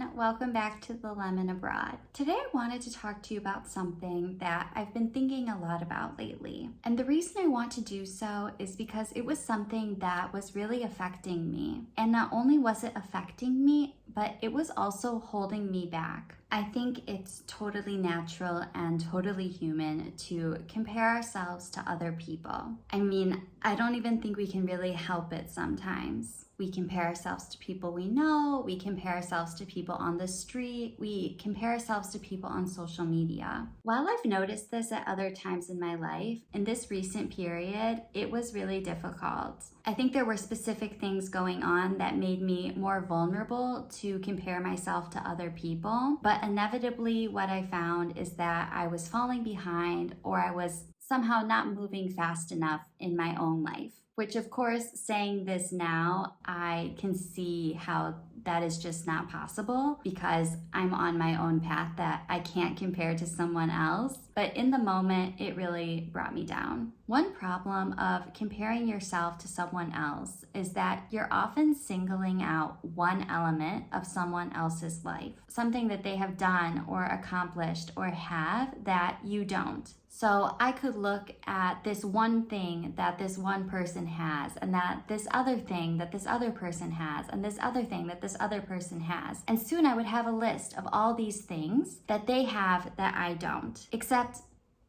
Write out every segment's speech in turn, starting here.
everyone, welcome back to The Lemon Abroad. Today I wanted to talk to you about something that I've been thinking a lot about lately. And the reason I want to do so is because it was something that was really affecting me. And not only was it affecting me, but it was also holding me back. I think it's totally natural and totally human to compare ourselves to other people. I mean, I don't even think we can really help it sometimes. We compare ourselves to people we know, we compare ourselves to people on the street, we compare ourselves to people on social media. While I've noticed this at other times in my life, in this recent period, it was really difficult. I think there were specific things going on that made me more vulnerable to compare myself to other people, but inevitably what I found is that I was falling behind or I was somehow not moving fast enough in my own life. Which, of course, saying this now, I can see how that is just not possible because I'm on my own path that I can't compare to someone else. But in the moment, it really brought me down. One problem of comparing yourself to someone else is that you're often singling out one element of someone else's life, something that they have done or accomplished or have that you don't. So I could look at this one thing that this one person has, and that this other thing that this other person has, and this other thing that this other person has. And soon I would have a list of all these things that they have that I don't. Except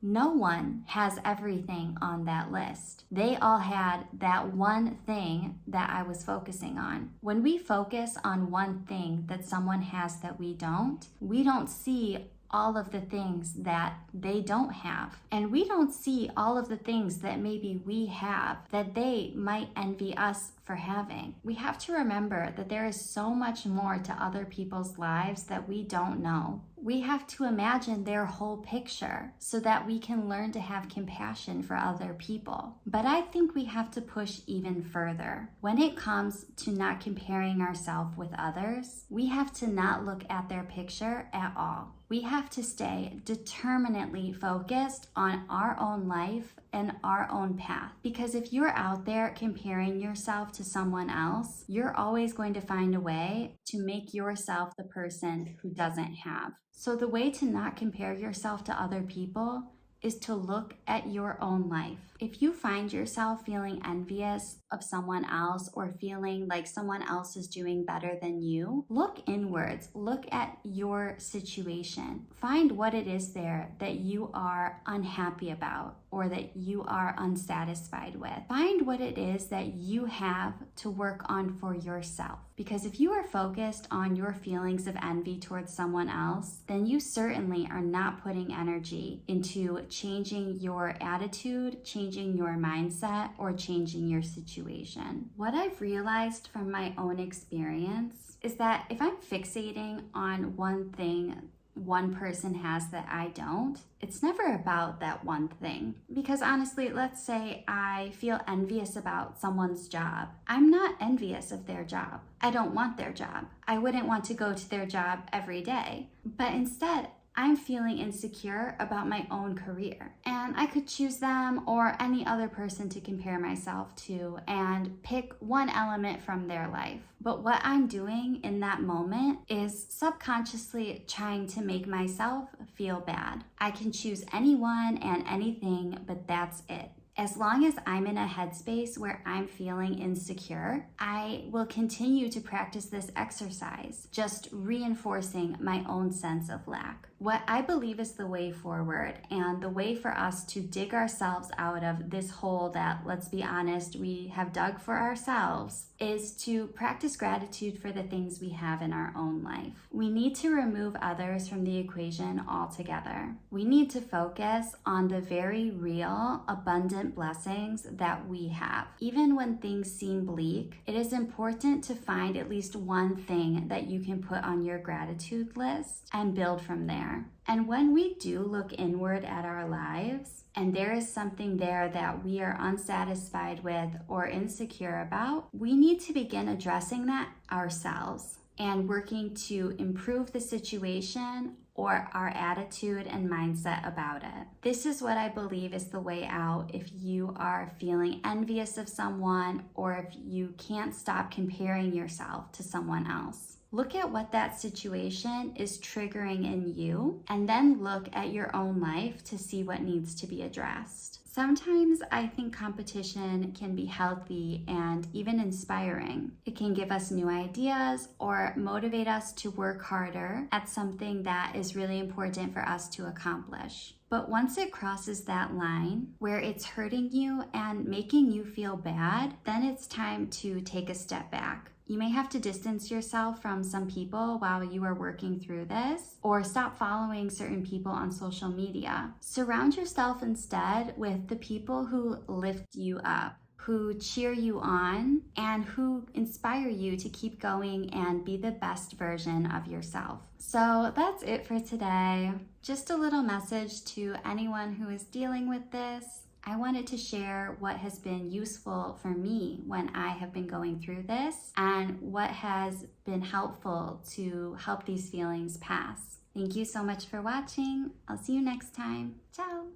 no one has everything on that list. They all had that one thing that I was focusing on. When we focus on one thing that someone has that we don't see all of the things that they don't have. And we don't see all of the things that maybe we have that they might envy us for having. We have to remember that there is so much more to other people's lives that we don't know. We have to imagine their whole picture so that we can learn to have compassion for other people. But I think we have to push even further. When it comes to not comparing ourselves with others, we have to not look at their picture at all. We have to stay determinedly focused on our own life and our own path. Because if you're out there comparing yourself to someone else, you're always going to find a way to make yourself the person who doesn't have. So the way to not compare yourself to other people is to look at your own life. If you find yourself feeling envious of someone else or feeling like someone else is doing better than you, look inwards, look at your situation. Find what it is there that you are unhappy about or that you are unsatisfied with. Find what it is that you have to work on for yourself. Because if you are focused on your feelings of envy towards someone else, then you certainly are not putting energy into changing your attitude, changing your mindset, or changing your situation. What I've realized from my own experience is that if I'm fixating on one thing one person has that I don't, it's never about that one thing. Because honestly, let's say I feel envious about someone's job. I'm not envious of their job. I don't want their job. I wouldn't want to go to their job every day. But instead, I'm feeling insecure about my own career. And I could choose them or any other person to compare myself to and pick one element from their life. But what I'm doing in that moment is subconsciously trying to make myself feel bad. I can choose anyone and anything, but that's it. As long as I'm in a headspace where I'm feeling insecure, I will continue to practice this exercise, just reinforcing my own sense of lack. What I believe is the way forward and the way for us to dig ourselves out of this hole that, let's be honest, we have dug for ourselves is to practice gratitude for the things we have in our own life. We need to remove others from the equation altogether. We need to focus on the very real, abundant blessings that we have. Even when things seem bleak, it is important to find at least one thing that you can put on your gratitude list and build from there. And when we do look inward at our lives, and there is something there that we are unsatisfied with or insecure about, we need to begin addressing that ourselves and working to improve the situation or our attitude and mindset about it. This is what I believe is the way out if you are feeling envious of someone or if you can't stop comparing yourself to someone else. Look at what that situation is triggering in you, and then look at your own life to see what needs to be addressed. Sometimes I think competition can be healthy and even inspiring. It can give us new ideas or motivate us to work harder at something that is really important for us to accomplish. But once it crosses that line where it's hurting you and making you feel bad, then it's time to take a step back. You may have to distance yourself from some people while you are working through this, or stop following certain people on social media. Surround yourself instead with the people who lift you up, who cheer you on, and who inspire you to keep going and be the best version of yourself. So that's it for today. Just a little message to anyone who is dealing with this. I wanted to share what has been useful for me when I have been going through this and what has been helpful to help these feelings pass. Thank you so much for watching. I'll see you next time. Ciao.